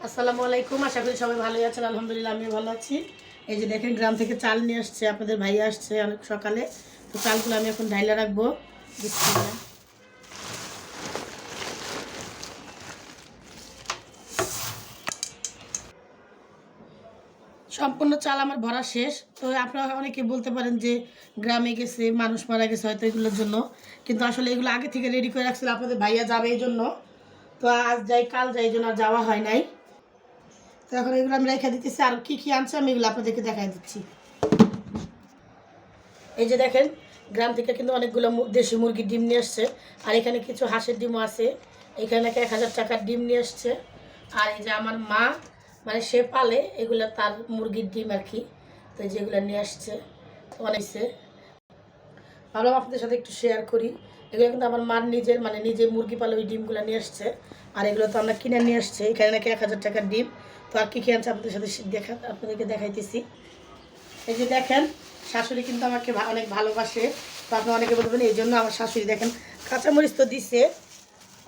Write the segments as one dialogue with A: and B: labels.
A: আসসালামু আলাইকুম। আশা করি সবাই ভালোই আছেন। আলহামদুলিল্লাহ আমিও ভালো আছি। এই যে দেখেন গ্রাম থেকে চাল নিয়ে আসছে, আপনাদের ভাইয়া আসছে অনেক সকালে। তো চালগুলো আমি এখন ঢাইলা রাখবো। বিসমিল্লাহ। সম্পূর্ণ চাল আমার ভরা শেষ। তো আপনারা অনেকে বলতে পারেন যে গ্রামে গেছে, মানুষ মারা গেছে হয়তো এগুলোর জন্য, কিন্তু আসলে এগুলো আগে থেকে রেডি করে রাখছিল আপনাদের ভাইয়া যাবে এই জন্য। তো আজ যাই কাল যাই, এই জন্য আর যাওয়া হয় নাই। তো এখন এগুলো আমি রেখে দিতেছি, আর কী কী আনছে আমি এগুলো আপনাদেরকে দেখাই দিচ্ছি। এই যে দেখেন গ্রাম থেকে কিন্তু অনেকগুলো দেশি মুরগির ডিম নিয়ে আসছে, আর এখানে কিছু হাঁসের ডিমও আছে। এখানে নাকি 1000 টাকার ডিম নিয়ে আসছে। আর এই যে আমার মা, মানে সে পালে এগুলো, তার মুরগির ডিম আর কি। তো যেগুলো নিয়ে আসছে অনেকছে, ভাবলাম আপনাদের সাথে একটু শেয়ার করি। এগুলো কিন্তু আমার মার নিজের, মানে নিজে মুরগি পালে ওই ডিমগুলো নিয়ে আসছে। আর এগুলো তো আমরা কিনে নিয়ে আসছে। এখানে নাকি 1000 টাকার ডিম। তো আর কী কী আনছে আপনাদের সাথে আপনাদেরকে দেখাইতেছি। এই যে দেখেন শাশুড়ি কিন্তু আমাকে অনেক ভালোবাসে। তো আপনি অনেকে বলবেন এই জন্য আমার শাশুড়ি দেখেন কাঁচামরিচ তো দিছে।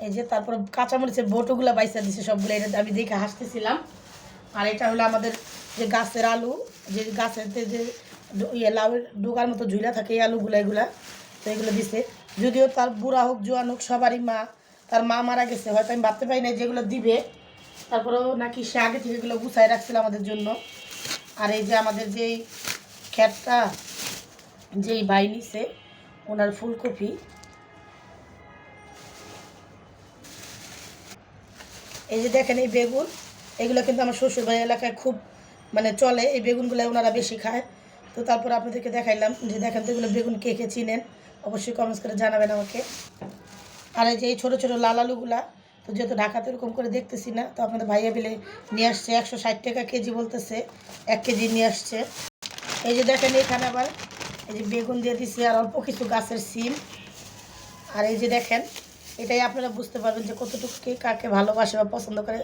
A: এই যে তারপর কাঁচামরিচের বোটোগুলো বাইসা দিছে সবগুলো, এটা আমি দেখে হাসতেছিলাম। আর এটা হলো আমাদের যে গাছের আলু, যে গাছেতে যে লাউয়ের ডোগার মতো ঝুলা থাকে, এই আলুগুলো এগুলা। তো এগুলো দিছে। যদিও তার বুড়া হোক জোয়ান হোক সবারই মা, তার মা মারা গেছে, হয়তো আমি ভাবতে পারি না যেগুলো দিবে। তারপরেও নাকি সে আগে থেকে এগুলো গুছাই রাখছিল আমাদের জন্য। আর এই যে আমাদের যেই খ্যাটটা যেই ভাই নিছে, ওনার ফুলকপি। এই যে দেখেন এই বেগুন, এগুলো কিন্তু আমার শ্বশুরবাড়ি এলাকায় খুব মানে চলে, এই বেগুনগুলো ওনারা বেশি খায়। তো তারপর আপনাদেরকে দেখাইলাম যে দেখেন তো এগুলো বেগুন কে কে চিনেন, অবশ্যই কমেন্টস করে জানাবেন আমাকে। আর এই যে এই ছোটো ছোটো লাল আলুগুলা, তো যেহেতু ঢাকাতে এরকম করে দেখতেছি না, তো আপনাদের ভাইয়া বিলে নিয়ে আসছে 160 টাকা কেজি বলতেছে, 1 কেজি নিয়ে আসছে। এই যে দেখেন এখানে আবার এই যে বেগুন দিয়ে দিছি, আর অল্প কিছু গাছের সিম। আর এই যে দেখেন এটাই আপনারা বুঝতে পারবেন যে কতটুকু কে কাকে ভালোবাসে বা পছন্দ করে।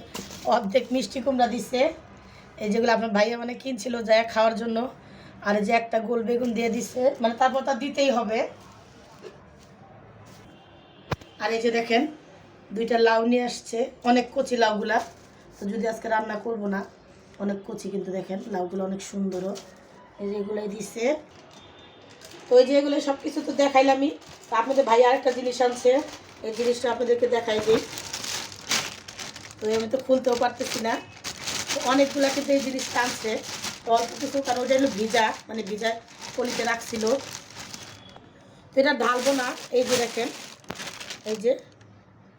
A: অর্ধেক মিষ্টি কুমড়া দিছে, এই যেগুলো আপনার ভাইয়া মানে কিনছিল যায় খাওয়ার জন্য। আর এই যে একটা গোল বেগুন দিয়ে দিছে, মানে তারপর তা দিতেই হবে। আর এই যে দেখেন 2টা লাউ নিয়ে আসছে, অনেক কচি লাউগুলা। তো যদি আজকে রান্না করব না, অনেক কচি, কিন্তু দেখেন লাউগুলো অনেক সুন্দরও। এই যে এগুলোই দিছে। তো এই যে এগুলো সব কিছু তো দেখাইলামই। তো আপনাদের ভাই আরেকটা জিনিস আনছে, এই জিনিসটা আপনাদেরকে দেখাই দিই। তো আমি তো খুলতেও পারতেছি না। তো অনেকগুলা কিন্তু এই জিনিসটা আনছে, তো অল্প কিছু, কারণ ওটা হলো ভিজা, মানে ভিজা কলিতে রাখছিল। তো এটা ঢালবো না। এই যে দেখেন এই যে,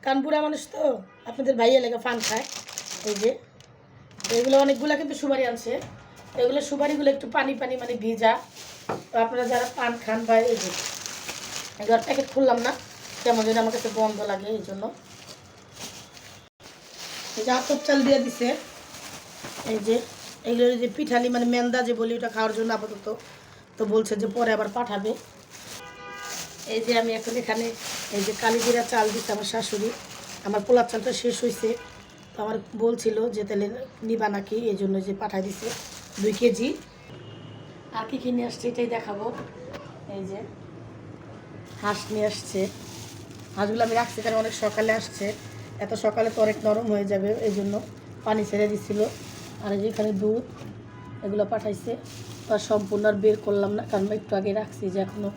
A: কারণ বুড়া মানুষ তো আপনাদের ভাইয়া লেগে ফান খায়। এই যে এগুলো অনেকগুলো কিন্তু সুপারি আনছে। এগুলো সুপারিগুলো একটু পানি পানি মানে ভিজা। তো আপনারা যারা পান খান বা এই যে এগুলোর প্যাকেট খুললাম না, কেমন যেন আমার কাছে গন্ধ লাগে, এই জন্য। এই যে আতপ চাল দিয়ে দিছে। এই যে এগুলো যে পিঠালি মানে মেন্দা যে বলি, ওটা খাওয়ার জন্য আপাতত। তো বলছে যে পরে আবার পাঠাবে। এই যে আমি এখন এখানে এই যে কালিজিরা চাল দিচ্ছে আমার শাশুড়ি। আমার পোলার চালটা শেষ হয়েছে, তো আমার বলছিল যে তাহলে নিবা নাকি, এই জন্য যে পাঠাই দিছে 2 কেজি। আর কি কিনে আসছে এটাই দেখাবো। এই যে হাঁস নিয়ে আসছে। হাঁসগুলো আমি রাখছি কারণ অনেক সকালে আসছে, এত সকালে তো অনেক নরম হয়ে যাবে, এই জন্য পানি ছেড়ে দিছিল। আর এই যে এখানে দুধ, এগুলো পাঠাইছে। আর সম্পূর্ণ আর বের করলাম না, কারণ একটু আগে রাখছি যে এখনও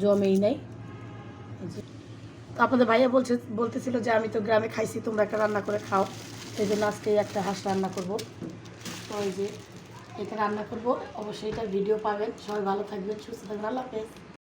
A: জমেই নাই। এই যে তো আপনাদের ভাইয়া বলতেছিল যে আমি তো গ্রামে খাইছি, তোমরা একটা রান্না করে খাও। এই জন্য আজকে একটা হাঁস রান্না করব। তো এই যে এটা রান্না করব, অবশ্যই এটার ভিডিও পাবেন। সবাই ভালো থাকবেন, সুস্থ থাকবেন, আল্লাহ হাফেজ।